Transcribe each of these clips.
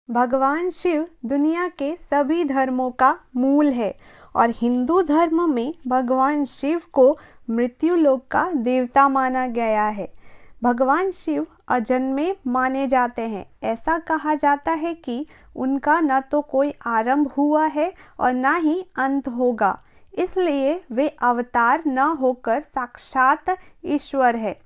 भगवान शिव दुनिया के सभी धर्मों का मूल है और हिंदू धर्म में भगवान शिव को मृत्युलोक का देवता माना गया है। भगवान शिव अजन्मे माने जाते हैं। ऐसा कहा जाता है कि उनका न तो कोई आरंभ हुआ है और न ही अंत होगा, इसलिए वे अवतार न होकर साक्षात ईश्वर है।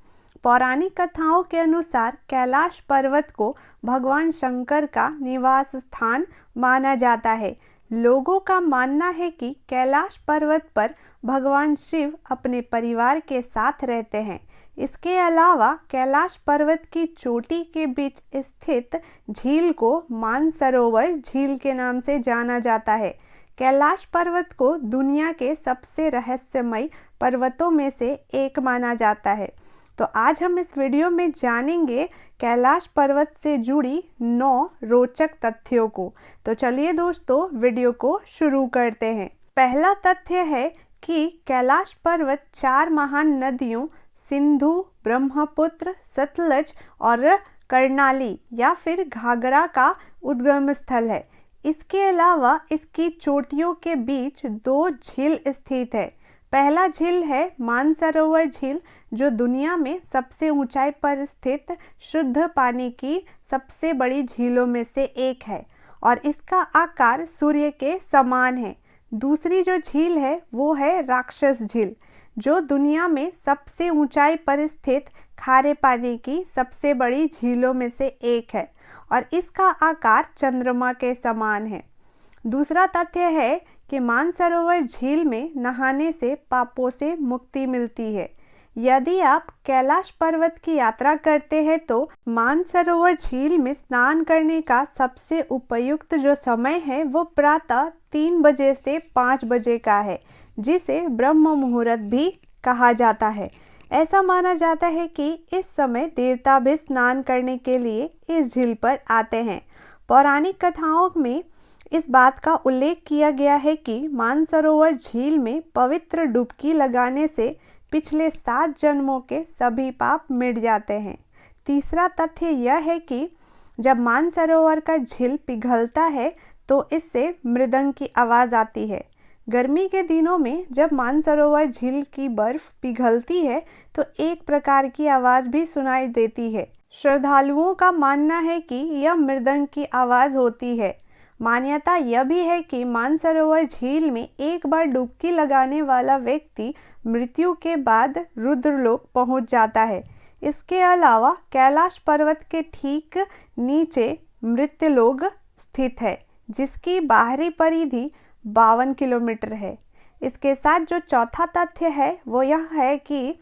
पौराणिक कथाओं के अनुसार कैलाश पर्वत को भगवान शंकर का निवास स्थान माना जाता है। लोगों का मानना है कि कैलाश पर्वत पर भगवान शिव अपने परिवार के साथ रहते हैं। इसके अलावा कैलाश पर्वत की चोटी के बीच स्थित झील को मानसरोवर झील के नाम से जाना जाता है। कैलाश पर्वत को दुनिया के सबसे रहस्यमय पर्वतों में से एक माना जाता है। तो आज हम इस वीडियो में जानेंगे कैलाश पर्वत से जुड़ी 9 रोचक तथ्यों को। तो चलिए दोस्तों, वीडियो को शुरू करते हैं। पहला तथ्य है कि कैलाश पर्वत 4 महान नदियों सिंधु, ब्रह्मपुत्र, सतलज और कर्णाली या फिर घाघरा का उद्गम स्थल है। इसके अलावा इसकी चोटियों के बीच 2 झील स्थित है। पहला झील है मानसरोवर झील, जो दुनिया में सबसे ऊंचाई पर स्थित शुद्ध पानी की सबसे बड़ी झीलों में से एक है और इसका आकार सूर्य के समान है। दूसरी जो झील है वो है राक्षस झील, जो दुनिया में सबसे ऊंचाई पर स्थित खारे पानी की सबसे बड़ी झीलों में से एक है और इसका आकार चंद्रमा के समान है। दूसरा तथ्य है कि मानसरोवर झील में नहाने से पापों से मुक्ति मिलती है। यदि आप कैलाश पर्वत की यात्रा करते हैं तो मानसरोवर झील में स्नान करने का सबसे उपयुक्त जो समय है वो प्रातः 3 बजे से 5 बजे का है, जिसे ब्रह्म मुहूर्त भी कहा जाता है। ऐसा माना जाता है कि इस समय देवता भी स्नान करने के लिए इस झील पर आते हैं। पौराणिक कथाओं में इस बात का उल्लेख किया गया है कि मानसरोवर झील में पवित्र डुबकी लगाने से पिछले 7 जन्मों के सभी पाप मिट जाते हैं। तीसरा तथ्य यह है कि जब मानसरोवर का झील पिघलता है तो इससे मृदंग की आवाज़ आती है। गर्मी के दिनों में जब मानसरोवर झील की बर्फ पिघलती है तो एक प्रकार की आवाज़ भी सुनाई देती है। श्रद्धालुओं का मानना है कि यह मृदंग की आवाज़ होती है। मान्यता यह भी है कि मानसरोवर झील में एक बार डुबकी लगाने वाला व्यक्ति मृत्यु के बाद रुद्रलोक पहुंच जाता है। इसके अलावा कैलाश पर्वत के ठीक नीचे मृत्युलोक स्थित है, जिसकी बाहरी परिधि 52 किलोमीटर है। इसके साथ जो चौथा तथ्य है वो यह है कि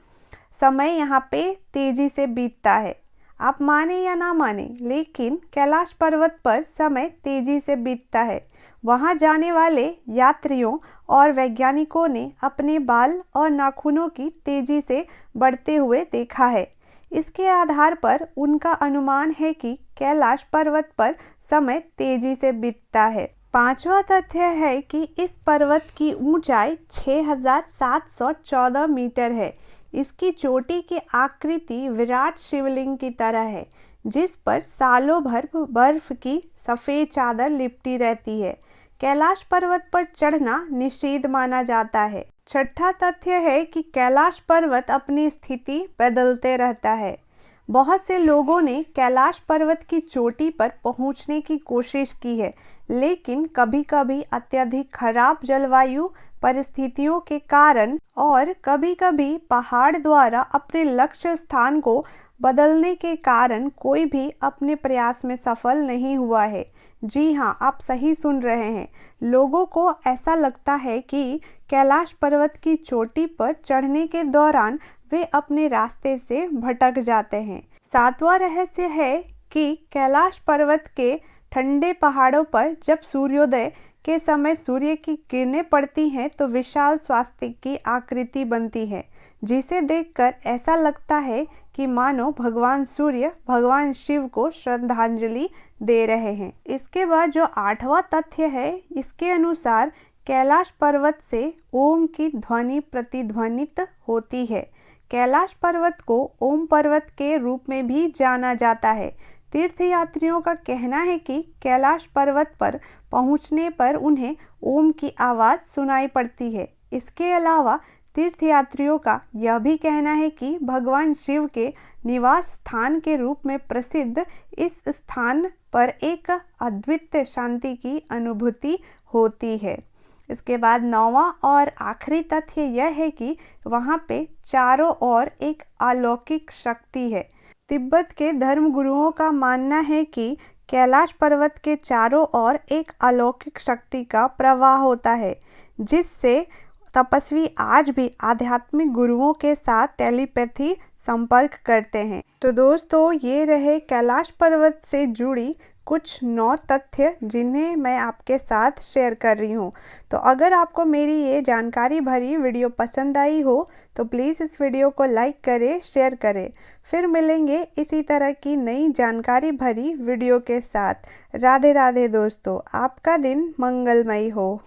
समय यहाँ पे तेजी से बीतता है। आप माने या ना माने, लेकिन कैलाश पर्वत पर समय तेजी से बीतता है। वहां जाने वाले यात्रियों और वैज्ञानिकों ने अपने बाल और नाखूनों की तेजी से बढ़ते हुए देखा है। इसके आधार पर उनका अनुमान है कि कैलाश पर्वत पर समय तेजी से बीतता है। पांचवा तथ्य है कि इस पर्वत की ऊंचाई 6714 मीटर है। इसकी चोटी की आकृति विराट शिवलिंग की तरह है, जिस पर सालों भर बर्फ की सफ़ेद चादर लिपटी रहती है। कैलाश पर्वत पर चढ़ना निषिद्ध माना जाता है। छठा तथ्य है कि कैलाश पर्वत अपनी स्थिति बदलते रहता है। बहुत से लोगों ने कैलाश पर्वत की चोटी पर पहुंचने की कोशिश की है, लेकिन कभी-कभी अत्यधिक खराब जलवायु परिस्थितियों के कारण और कभी-कभी पहाड़ द्वारा अपने लक्ष्य स्थान को बदलने के कारण कोई भी अपने प्रयास में सफल नहीं हुआ है। जी हाँ, आप सही सुन रहे हैं। लोगों को ऐसा लगता है कि कैलाश पर्वत की चोटी पर चढ़ने के दौरान वे अपने रास्ते से भटक जाते हैं। 7वां रहस्य है कि कैलाश पर्वत के ठंडे पहाड़ों पर जब सूर्योदय के समय सूर्य की किरणें पड़ती हैं तो विशाल स्वास्तिक की आकृति बनती है, जिसे देखकर ऐसा लगता है कि मानो भगवान सूर्य भगवान शिव को श्रद्धांजलि दे रहे हैं। इसके बाद जो 8वां तथ्य है, इसके अनुसार कैलाश पर्वत से ओम की ध्वनि प्रतिध्वनित होती है। कैलाश पर्वत को ओम पर्वत के रूप में भी जाना जाता है, तीर्थयात्रियों का कहना है कि कैलाश पर्वत पर पहुंचने पर उन्हें ओम की आवाज़ सुनाई पड़ती है। इसके अलावा तीर्थयात्रियों का यह भी कहना है कि भगवान शिव के निवास स्थान के रूप में प्रसिद्ध इस स्थान पर एक अद्वितीय शांति की अनुभूति होती है। इसके बाद 9वां और आखिरी तथ्य यह है कि वहाँ पे चारों ओर एक अलौकिक शक्ति है। तिब्बत के धर्मगुरुओं का मानना है कि कैलाश पर्वत के चारों ओर एक अलौकिक शक्ति का प्रवाह होता है, जिससे तपस्वी आज भी आध्यात्मिक गुरुओं के साथ टेलीपैथी संपर्क करते हैं। तो दोस्तों, ये रहे कैलाश पर्वत से जुड़ी कुछ 9 तथ्य जिन्हें मैं आपके साथ शेयर कर रही हूँ। तो अगर आपको मेरी ये जानकारी भरी वीडियो पसंद आई हो तो प्लीज़ इस वीडियो को लाइक करें, शेयर करें। फिर मिलेंगे इसी तरह की नई जानकारी भरी वीडियो के साथ। राधे राधे दोस्तों, आपका दिन मंगलमय हो।